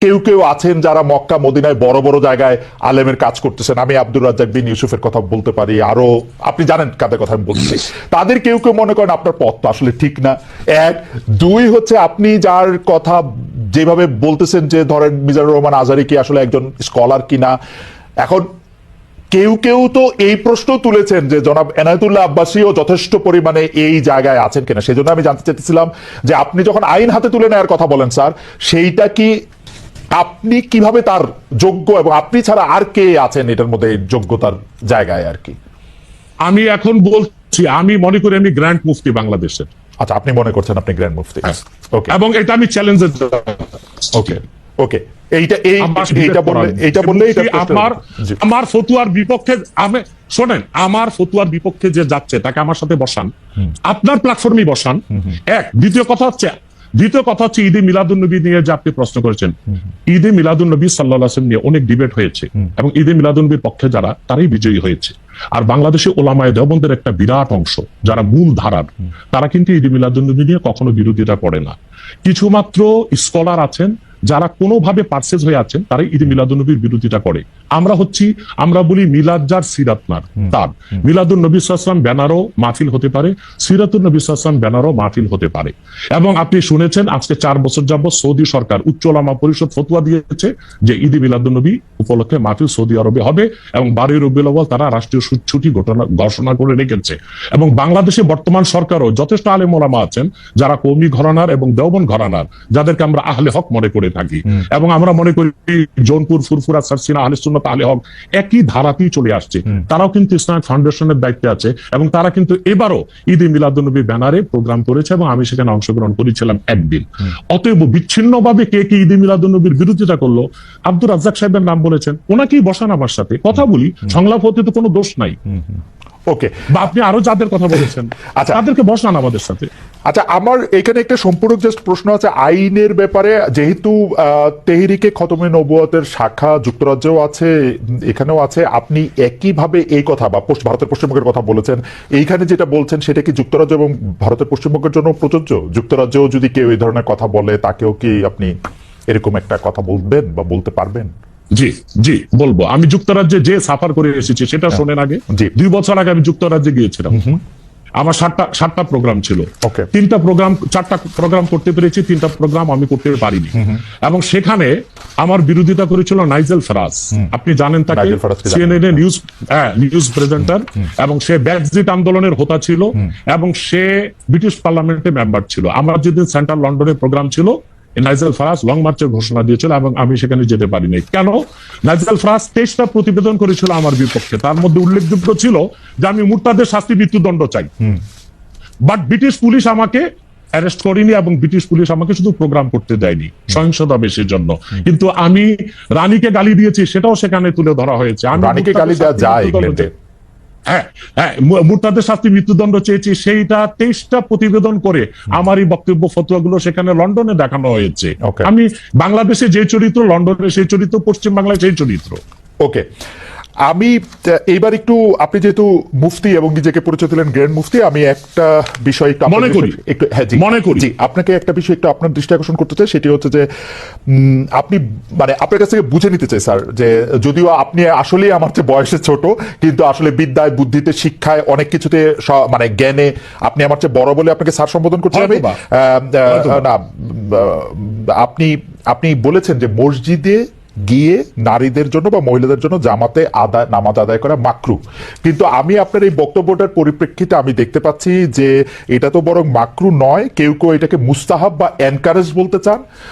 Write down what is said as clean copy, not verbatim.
কেউ কেউ আছেন যারা মক্কা মদিনায় বড় বড় জায়গায় আলেমের কাজ করতেছেন, আমি আব্দুর রাজ্জাক বিন ইউসুফের কথা বলতে পারি, আরো আপনি জানেন কাদের কথা আমি বলছি। তাদের কেউ কেউ মনে করেন আপনার পথ তো আসলে ঠিক না। এক, দুই হচ্ছে আপনি যার কথা যেভাবে বলতেছেন যে ধরেন মিজানুর রহমান আজহারী কি আসলে একজন স্কলার কিনা। এখন কেউ কেউ তো এই প্রশ্ন তুলেছেন যে জনাব এনায়েতুল্লাহ আব্বাসীও যথেষ্ট পরিমাণে এই জায়গায় আছেন কিনা। সেই জন্য আমি জানতে চাইতেছিলাম যে আপনি যখন আইন হাতে তুলে নেওয়ার কথা বলেন স্যার, সেইটা কি আপনি কিভাবে তার যোগ্য, এবং আপনি ছাড়া আর কে আছেন এটার মধ্যে যোগ্যতার জায়গায় আর কি? আমি এখন বলছি, আমি মনে করি আমি গ্র্যান্ড মুফতি বাংলাদেশের। আচ্ছা, আপনি মনে করছেন আপনি গ্র্যান্ড মুফতি? ওকে, এবং এটা আমি চ্যালেঞ্জের। ওকে ওকে, আমার ফতুয়ার বিপক্ষে আমি শোনেন, আমার ফতুয়ার বিপক্ষে যে যাচ্ছে তাকে আমার সাথে বসান, আপনার প্ল্যাটফর্মে বসান। এক, দ্বিতীয় কথা হচ্ছে ঈদে মিলাদুন্নবী নিয়ে যে আপনি প্রশ্ন করেছেন, ঈদে মিলাদুন্নবী সাল্লাল্লাহু আলাইহি ওয়াসাল্লাম নিয়ে অনেক ডিবেট হয়েছে এবং ঈদে মিলাদুন্নবীর পক্ষে যারা, তারাই বিজয়ী হয়েছে। আর বাংলাদেশে ওলামায়ে দেওবন্দের একটা বিরাট অংশ যারা মূল ধারার, তারা কিন্তু ঈদে মিলাদুন্নবী নিয়ে কখনো বিরোধিতা করে না। কিছু মাত্র স্কলার আছেন যারা কোনোভাবে পারসেজ হয়ে আছেন, তারাই ঈদে মিলাদুন্নবীর বিরোধিতা করে। আমরা বলি মিলাদ যার সিরাত নার তার, মিলাদুন নবী সাল্লাল্লাহু আলাইহি ওয়াসাল্লাম ব্যানারও মাহফিল হতে পারে, সিরাতুন নবী সাল্লাল্লাহু আলাইহি ওয়াসাল্লাম ব্যানারও মাহফিল হতে পারে। এবং আপনি শুনেছেন আজকে 4 বছর যাবত সৌদি সরকার উচ্চ ওলামা পরিষদ ফতোয়া দিয়েছে যে ঈদে মিলাদুন নবী উপলক্ষে মাহফিল সৌদি আরবে হবে, এবং 12 রবিউল আউয়াল তারা রাষ্ট্রীয় ছুটি ঘোষণা করে রেখেছে। এবং বাংলাদেশে বর্তমান সরকারও যথেষ্ট আলেম ওলামা আছেন যারা কওমি ঘরানার এবং দেওবন্দ ঘরানার, যাদেরকে আমরা আহলে হক মনে করে থাকি, এবং আমরা মনে করি জৌনপুর, ফুরফুরা, সারসিনা, আহলে সুন্নাত, আহলে হক একই ধারাতেই চলে আসছে। তারাও কিন্তু ইসলামিক ফাউন্ডেশনের দায়িত্বে আছে, এবং তারা কিন্তু এবারও ঈদে মিলাদুন্নবী ব্যানারে প্রোগ্রাম করেছে এবং আমি সেখানে অংশগ্রহণ করেছিলাম একদিন। অতএব বিচ্ছিন্নভাবে কে কে ঈদে মিলাদুন্নবীর বিরোধিতা করলো, আব্দুর রাজ্জাক সাহেবের নাম বলেছেন, ওনাকেই বসান আমার সাথে কথা বলি, সংলাপ হতে তো কোনো দোষ নাই। ওকে, বা আপনি আরো যাদের কথা বলেছেন তাদেরকে বসান আমাদের সাথে। আচ্ছা, আমার এখানে একটা সম্পূরক জাস্ট প্রশ্ন আছে আইনের ব্যাপারে। যেহেতু তেহরিকে খতমে নবুয়তের শাখা যুক্তরাজ্যেও আছে, এখানেও আছে, আপনি একইভাবে এই কথা বা ভারতের পশ্চিমবঙ্গের কথা বলেছেন, এইখানে যেটা বলছেন সেটা কি যুক্তরাজ্য এবং ভারতের পশ্চিমবঙ্গের জন্য প্রযোজ্য? যুক্তরাজ্যেও যদি কেউ এই ধরনের কথা বলে, তাকেও কি আপনি এরকম একটা কথা বলবেন বা বলতে পারবেন? জি জি বলবো। আমি যুক্তরাজ্যে যে সাফার করে এসেছি সেটা শোনেন আগে। 2 বছর আগে আমি যুক্তরাজ্যে গিয়েছিলাম। আমার 7টা প্রোগ্রাম ছিল। 4টা প্রোগ্রাম করতে পেরেছি, 3টা প্রোগ্রাম আমি করতে পারিনি। এবং সেখানে আমার বিরোধিতা করেছিল নাইজেল ফারাজ। আপনি জানেন তাকে, সিএনএন নিউজ প্রেজেন্টার, এবং সে ব্রেক্সিট আন্দোলনের হোতা ছিল, এবং সে ব্রিটিশ পার্লামেন্টে মেম্বার ছিল। আমার যেদিন সেন্ট্রাল লন্ডনে প্রোগ্রাম ছিল, নাইজেল ফারাজ লং মার্চের ঘোষণা দিয়েছিল এবং আমি সেখানে যেতে পারিনি। কেন? নাইজেল ফারাজ 23টা প্রতিবেদন করেছিল আমার বিপক্ষে, তার মধ্যে উল্লেখযোগ্য ছিল যে আমি মুরতাদের শাস্তি মৃত্যুদণ্ড চাই। বাট ব্রিটিশ পুলিশ আমাকে অ্যারেস্ট করেনি এবং ব্রিটিশ পুলিশ আমাকে শুধু প্রোগ্রাম করতে দেয়নি সহিংসতা বেশির জন্য। কিন্তু আমি রানীকে গালি দিয়েছি, সেটাও সেখানে তুলে ধরা হয়েছে। আমি রানীকে গালি দেওয়া যায় ইংল্যান্ডে? মুরতাদের শাস্তি মৃত্যুদণ্ড চেয়েছি, সেইটা 23টা প্রতিবেদন করে আমার এই বক্তব্য ফতোয়াগুলো সেখানে লন্ডনে দেখানো হয়েছে। আমি বাংলাদেশে যে চরিত্র, লন্ডনে সেই চরিত্র, পশ্চিম বাংলায় সেই চরিত্র। ওকে, আমি এইবার একটু, আপনি যেহেতু মুফতি এবং নিজেকে পরিচয় দিলেন গ্র্যান্ড মুফতি, আমি একটা বিষয় মনে করি আপনাকে একটা বিষয় একটু আপনার দৃষ্টি আকর্ষণ করতে চাই। সেটি হচ্ছে যে আপনি মানে আপনার কাছ থেকে বুঝে নিতে চাই স্যার, যে যদিও আপনি আসলেই আমার চেয়ে বয়সে ছোট, কিন্তু আসলে বিদ্যায়, বুদ্ধিতে, শিক্ষায়, অনেক কিছুতে, মানে জ্ঞানে আপনি আমার চেয়ে বড় বলে আপনাকে স্যার সম্বোধন করতে হবে না। আপনি বলেছেন যে মসজিদে গিয়ে নারীদের জন্য বা মহিলাদের জন্য জামাতে নামাজ আদায় করা মাকরু, কিন্তু আমি আপনার এই বক্তব্যটার পরিপ্রেক্ষিতে আমি দেখতে পাচ্ছি যে এটা তো বরং মাকরু নয়, কেউ কেউ এটাকে মুস্তাহাব বা এনকারেজ বলতে চান।